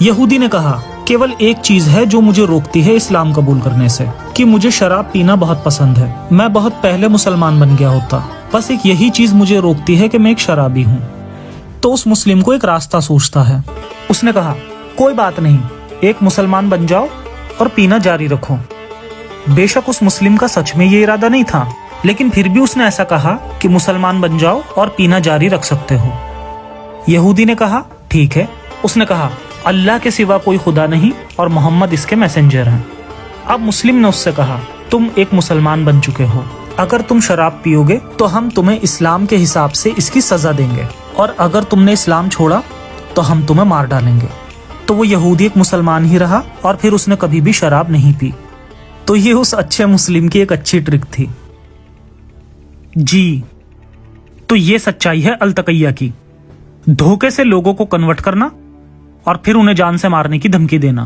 یہودی نے کہا کیول ایک چیز ہے جو مجھے روکتی ہے اسلام قبول کرنے سے، کہ مجھے شراب پینا بہت پسند ہے، میں بہت پہلے مسلمان بن گیا ہوتا، بس ایک یہی چیز مجھے روکتی ہے کہ میں ایک شرابی ہوں۔ تو اس مسلم کو ایک راستہ سوچتا ہے۔ اس نے کہا کوئی بات نہیں، ایک مسلمان بن جاؤ اور پینا جاری رکھو۔ بے شک اس مسلم کا سچ میں یہ ارادہ نہیں تھا، لیکن پھر بھی اس نے ایسا کہا کہ مسلمان بن جاؤ اور پینا جاری رکھ سکتے ہو۔ یہودی نے کہا ٹھیک ہے۔ اس نے کہا اللہ کے سوا کوئی خدا نہیں اور محمد اس کے میسنجر ہیں۔ اب مسلم نے اس سے کہا تم ایک مسلمان بن چکے ہو، اگر تم شراب پیو گے تو ہم تمہیں اسلام کے حساب سے اس کی سزا دیں گے، اور اگر تم نے اسلام چھوڑا تو ہم تمہیں مار ڈالیں گے۔ تو وہ یہودی ایک مسلمان ہی رہا اور پھر اس نے کبھی بھی شراب نہیں پی۔ تو یہ اس اچھے مسلم کی ایک اچھی ٹرک تھی۔ جی تو یہ سچائی ہے التقیہ کی، دھوکے سے لوگوں کو کنورٹ کرنا اور پھر انہیں جان سے مارنے کی دھمکی دینا۔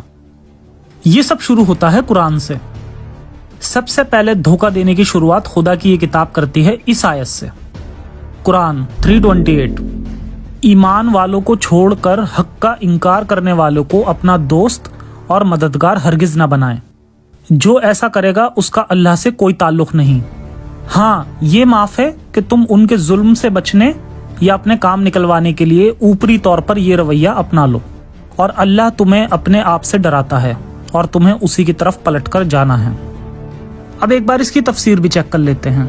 یہ سب شروع ہوتا ہے قرآن سے۔ سب سے پہلے دھوکہ دینے کی شروعات خدا کی یہ کتاب کرتی ہے اس آیت سے، قرآن 3:28، ایمان والوں کو چھوڑ کر حق کا انکار کرنے والوں کو اپنا دوست اور مددگار ہرگز نہ بنائیں، جو ایسا کرے گا اس کا اللہ سے کوئی تعلق نہیں۔ ہاں یہ معاف ہے کہ تم ان کے ظلم سے بچنے یا اپنے کام نکلوانے کے لیے اوپری طور پر یہ رویہ اپنا لو، اور اللہ تمہیں اپنے آپ سے ڈراتا ہے اور تمہیں اسی کی طرف پلٹ کر جانا ہے۔ اب ایک بار اس کی تفسیر بھی چیک کر لیتے ہیں۔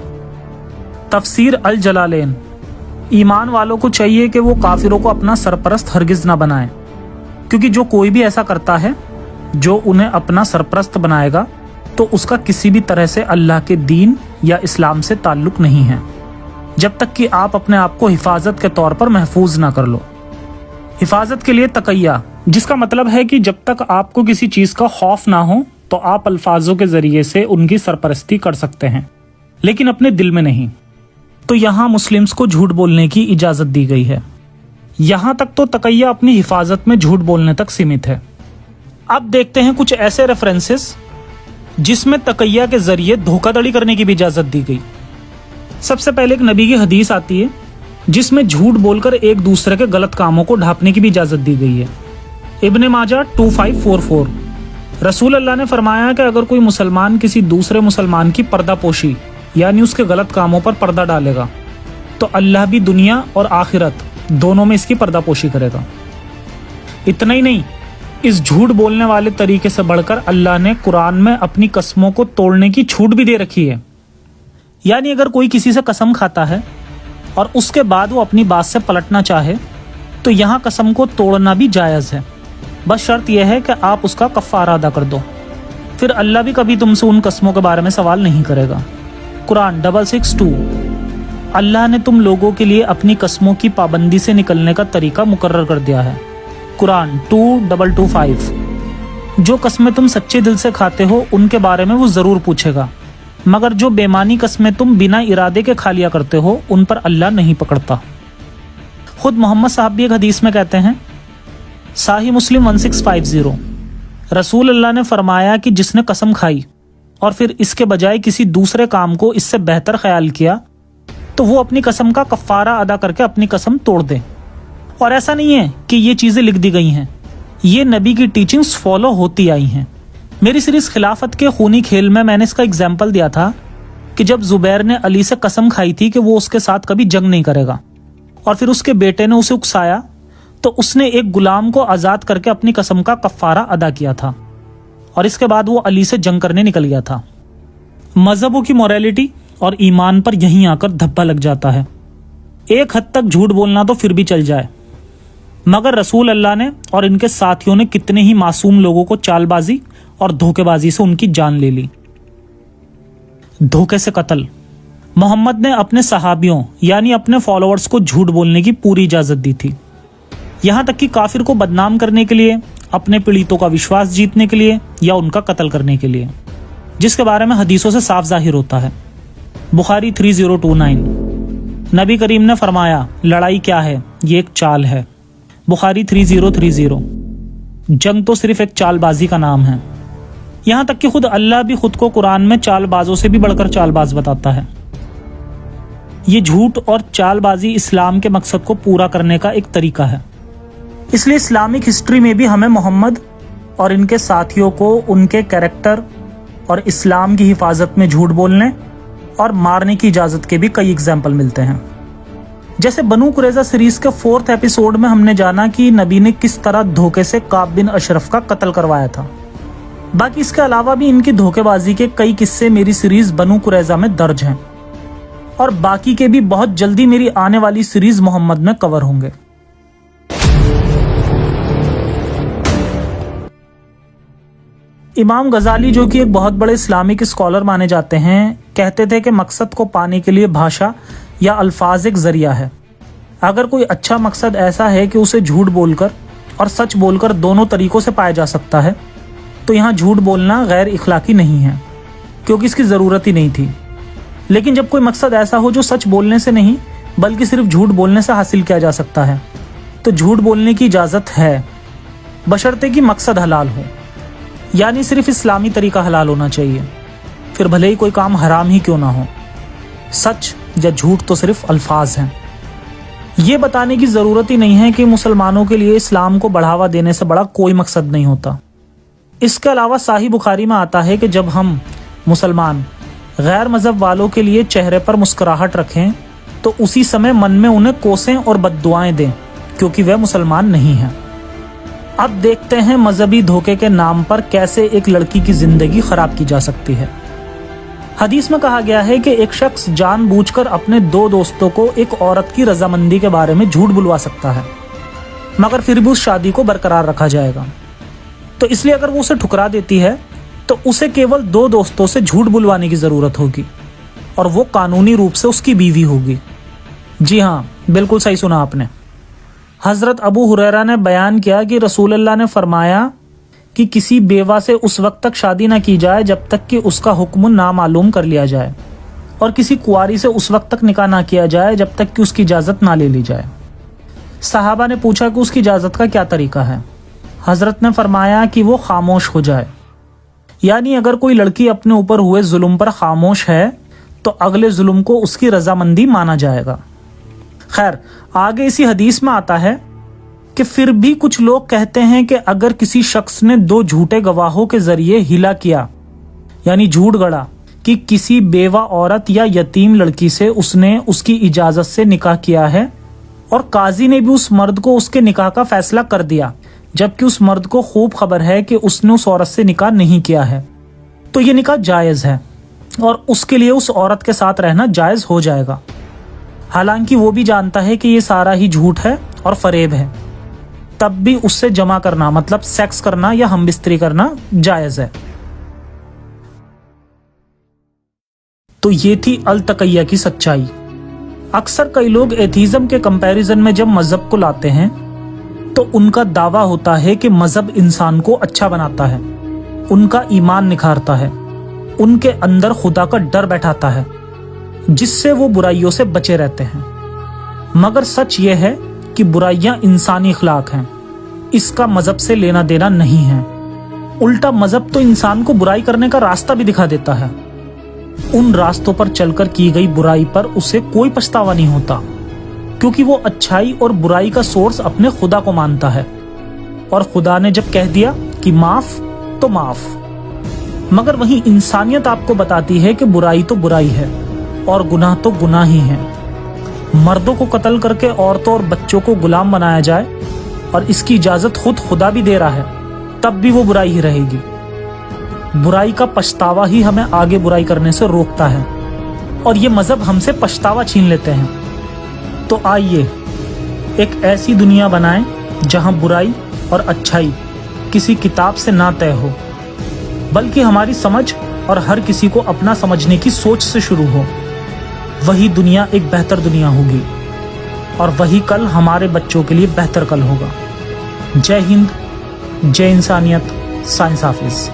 تفسیر الجلالین، ایمان والوں کو چاہیے کہ وہ کافروں کو اپنا سرپرست ہرگز نہ بنائیں، کیونکہ جو کوئی بھی ایسا کرتا ہے جو انہیں اپنا سرپرست بنائے گا تو اس کا کسی بھی طرح سے اللہ کے دین یا اسلام سے تعلق نہیں ہے، جب تک کہ آپ اپنے آپ کو حفاظت کے طور پر محفوظ نہ کر لو۔ حفاظت کے لیے تقیہ، جس کا مطلب ہے کہ جب تک آپ کو کسی چیز کا خوف نہ ہو تو آپ الفاظوں کے ذریعے سے ان کی سرپرستی کر سکتے ہیں، لیکن اپنے دل میں نہیں۔ تو یہاں مسلمز کو جھوٹ بولنے کی اجازت دی گئی ہے۔ یہاں تک تو تقیہ اپنی حفاظت میں جھوٹ بولنے تک سیمت ہے۔ اب دیکھتے ہیں کچھ ایسے ریفرنسز جس میں تقیہ کے ذریعے دھوکہ دڑی کرنے کی بھی اجازت دی گئی۔ سب سے پہلے ایک نبی کی حدیث آتی ہے جس میں جھوٹ بول کر ایک دوسرے کے غلط کاموں کو ڈھانپنے کی بھی اجازت دی گئی ہے۔ ابن ماجہ 2544، رسول اللہ نے فرمایا کہ اگر کوئی مسلمان کسی دوسرے مسلمان کی پردہ پوشی یعنی اس کے غلط کاموں پر پردہ ڈالے گا تو اللہ بھی دنیا اور آخرت دونوں میں اس کی پردہ پوشی کرے گا۔ اتنا ہی نہیں، اس جھوٹ بولنے والے طریقے سے بڑھ کر اللہ نے قرآن میں اپنی قسموں کو توڑنے کی چھوٹ بھی دے رکھی ہے۔ یعنی اگر کوئی کسی سے قسم کھاتا ہے اور اس کے بعد وہ اپنی بات سے پلٹنا چاہے تو یہاں قسم کو توڑنا بھی جائز ہے، بس شرط یہ ہے کہ آپ اس کا کفارہ ادا کر دو، پھر اللہ بھی کبھی تم سے ان قسموں کے بارے میں سوال نہیں کرے گا۔ قرآن 662، اللہ نے تم لوگوں کے لیے اپنی قسموں کی پابندی سے نکلنے کا طریقہ مقرر کر دیا ہے۔ قرآن 2:225، جو قسمیں تم سچے دل سے کھاتے ہو ان کے بارے میں وہ ضرور پوچھے گا، مگر جو بےمانی قسمیں تم بنا ارادے کے کھا لیا کرتے ہو ان پر اللہ نہیں پکڑتا۔ خود محمد صاحب بھی ایک حدیث میں کہتے ہیں، صحیح مسلم 1650، رسول اللہ نے فرمایا کہ جس نے قسم کھائی اور پھر اس کے بجائے کسی دوسرے کام کو اس سے بہتر خیال کیا تو وہ اپنی قسم کا کفارہ ادا کر کے اپنی قسم توڑ دے۔ اور ایسا نہیں ہے کہ یہ چیزیں لکھ دی گئی ہیں، یہ نبی کی ٹیچنگز فالو ہوتی آئی ہیں۔ میری سیریز خلافت کے خونی کھیل میں نے اس کا اگزامپل دیا تھا کہ جب زبیر نے علی سے قسم کھائی تھی کہ وہ اس کے ساتھ کبھی جنگ نہیں کرے گا، اور پھر اس کے بیٹے نے اسے اکسایا تو اس نے ایک غلام کو آزاد کر کے اپنی قسم کا کفارہ ادا کیا تھا، اور اس کے بعد وہ علی سے جنگ کرنے نکل گیا تھا۔ مذہبوں کی موریلٹی اور ایمان پر یہیں آ کر دھبا لگ جاتا ہے۔ ایک حد تک جھوٹ بولنا تو پھر بھی چل جائے، مگر رسول اللہ نے اور ان کے ساتھیوں نے کتنے ہی معصوم لوگوں کو چال بازی اور دھوکے بازی سے ان کی جان لے لی۔ دھوکے سے قتل، محمد نے اپنے صحابیوں یعنی اپنے فالوورز کو جھوٹ بولنے کی پوری اجازت دی تھی، یہاں تک کہ کافر کو بدنام کرنے کے لیے، اپنے پلیتوں کا وشواس جیتنے کے لیے یا ان کا قتل کرنے کے لیے، جس کے بارے میں حدیثوں سے صاف ظاہر ہوتا ہے۔ بخاری 3029، نبی کریم نے فرمایا لڑائی کیا ہے؟ یہ ایک چال ہے۔ بخاری 3030، جنگ تو صرف ایک چال بازی کا نام ہے۔ یہاں تک کہ خود اللہ بھی خود کو قرآن میں چال بازوں سے بھی بڑھ کر چال باز بتاتا ہے۔ یہ جھوٹ اور چال بازی اسلام کے مقصد کو پورا کرنے کا ایک طریقہ ہے۔ اس لیے اسلامک ہسٹری میں بھی ہمیں محمد اور ان کے ساتھیوں کو ان کے کیریکٹر اور اسلام کی حفاظت میں جھوٹ بولنے اور مارنے کی اجازت کے بھی کئی ایگزامپل ملتے ہیں. جیسے بنو قریظہ سیریز کے 4 ایپیسوڈ میں ہم نے جانا کہ نبی نے کس طرح دھوکے سے کعب بن اشرف کا قتل کروایا تھا. باقی اس کے علاوہ بھی ان کی دھوکے بازی کے کئی قصے میری سیریز بنو قریظہ میں درج ہیں، اور باقی کے بھی بہت جلدی میری آنے والی سیریز محمد میں کور ہوں گے. امام غزالی جو کہ ایک بہت بڑے اسلامک اسکالر مانے جاتے ہیں، کہتے تھے کہ مقصد کو پانے کے لیے بھاشا یا الفاظ ایک ذریعہ ہے. اگر کوئی اچھا مقصد ایسا ہے کہ اسے جھوٹ بول کر اور سچ بول کر دونوں طریقوں سے پایا جا سکتا ہے تو یہاں جھوٹ بولنا غیر اخلاقی نہیں ہے، کیونکہ اس کی ضرورت ہی نہیں تھی. لیکن جب کوئی مقصد ایسا ہو جو سچ بولنے سے نہیں بلکہ صرف جھوٹ بولنے سے حاصل کیا جا سکتا ہے تو جھوٹ بولنے کی اجازت ہے، بشرطے کہ مقصد حلال ہو. یعنی صرف اسلامی طریقہ حلال ہونا چاہیے، پھر بھلے ہی کوئی کام حرام ہی کیوں نہ ہو. سچ یا جھوٹ تو صرف الفاظ ہیں. یہ بتانے کی ضرورت ہی نہیں ہے کہ مسلمانوں کے لیے اسلام کو بڑھاوا دینے سے بڑا کوئی مقصد نہیں ہوتا. اس کے علاوہ صحیح بخاری میں آتا ہے کہ جب ہم مسلمان غیر مذہب والوں کے لیے چہرے پر مسکراہٹ رکھیں تو اسی سمے من میں انہیں کوسیں اور بد دعائیں دیں، کیونکہ وہ مسلمان نہیں ہیں. اب دیکھتے ہیں مذہبی دھوکے کے نام پر کیسے ایک لڑکی کی زندگی خراب کی جا سکتی ہے. حدیث میں کہا گیا ہے کہ ایک شخص جان بوجھ کر اپنے 2 دوستوں کو ایک عورت کی رضامندی کے بارے میں جھوٹ بلوا سکتا ہے، مگر پھر بھی اس شادی کو برقرار رکھا جائے گا. تو اس لیے اگر وہ اسے ٹھکرا دیتی ہے تو اسے کیول 2 دوستوں سے جھوٹ بلوانے کی ضرورت ہوگی، اور وہ قانونی روپ سے اس کی بیوی ہوگی. جی ہاں، بالکل صحیح سنا آپ نے. حضرت ابو ہریرہ نے بیان کیا کہ رسول اللہ نے فرمایا کہ کسی بیوہ سے اس وقت تک شادی نہ کی جائے جب تک کہ اس کا حکم نامعلوم کر لیا جائے، اور کسی کنواری سے اس وقت تک نکاح نہ کیا جائے جب تک کہ اس کی اجازت نہ لے لی جائے. صحابہ نے پوچھا کہ اس کی اجازت کا کیا طریقہ ہے؟ حضرت نے فرمایا کہ وہ خاموش ہو جائے. یعنی اگر کوئی لڑکی اپنے اوپر ہوئے ظلم پر خاموش ہے تو اگلے ظلم کو اس کی رضامندی مانا جائے گا. خیر، آگے اسی حدیث میں آتا ہے کہ پھر بھی کچھ لوگ کہتے ہیں کہ اگر کسی شخص نے 2 جھوٹے گواہوں کے ذریعے ہیلا کیا، یعنی جھوٹ گڑا کہ کسی بیوہ عورت یا یتیم لڑکی سے اس نے اس کی اجازت سے نکاح کیا ہے، اور قاضی نے بھی اس مرد کو اس کے نکاح کا فیصلہ کر دیا جبکہ اس مرد کو خوب خبر ہے کہ اس نے اس عورت سے نکاح نہیں کیا ہے، تو یہ نکاح جائز ہے اور اس کے لیے اس عورت کے ساتھ رہنا جائز ہو جائے گا. حالانکہ وہ بھی جانتا ہے کہ یہ سارا ہی جھوٹ ہے اور فریب ہے، تب بھی اس سے جمع کرنا مطلب سیکس کرنا یا ہم بستری کرنا جائز ہے. تو یہ تھی التقیہ کی سچائی. اکثر کئی لوگ ایتھیزم کے کمپیریزن میں جب مذہب کو لاتے ہیں تو ان کا دعویٰ ہوتا ہے کہ مذہب انسان کو اچھا بناتا ہے، ان کا ایمان نکھارتا ہے، ان کے اندر خدا کا ڈر بیٹھاتا ہے جس سے وہ برائیوں سے بچے رہتے ہیں. مگر سچ یہ ہے کہ برائیاں انسانی اخلاق ہیں، اس کا مذہب سے لینا دینا نہیں ہے. الٹا مذہب تو انسان کو برائی کرنے کا راستہ بھی دکھا دیتا ہے. ان راستوں پر چل کر کی گئی برائی پر اسے کوئی پچھتاوا نہیں ہوتا، کیونکہ وہ اچھائی اور برائی کا سورس اپنے خدا کو مانتا ہے، اور خدا نے جب کہہ دیا کہ معاف تو معاف. مگر وہیں انسانیت آپ کو بتاتی ہے کہ برائی تو برائی ہے اور گناہ تو گناہ ہی ہے. مردوں کو قتل کر کے عورتوں اور بچوں کو غلام بنایا جائے اور اس کی اجازت خود خدا بھی دے رہا ہے، تب بھی وہ برائی ہی رہے گی. برائی کا پچھتاوا ہی ہمیں آگے برائی کرنے سے روکتا ہے، اور یہ مذہب ہم سے پچھتاوا چھین لیتے ہیں. تو آئیے ایک ایسی دنیا بنائیں جہاں برائی اور اچھائی کسی کتاب سے نہ طے ہو، بلکہ ہماری سمجھ اور ہر کسی کو اپنا سمجھنے کی سوچ سے شروع ہو. وہی دنیا ایک بہتر دنیا ہوگی، اور وہی کل ہمارے بچوں کے لیے بہتر کل ہوگا. جے ہند، جے انسانیت. سائنس حافظ.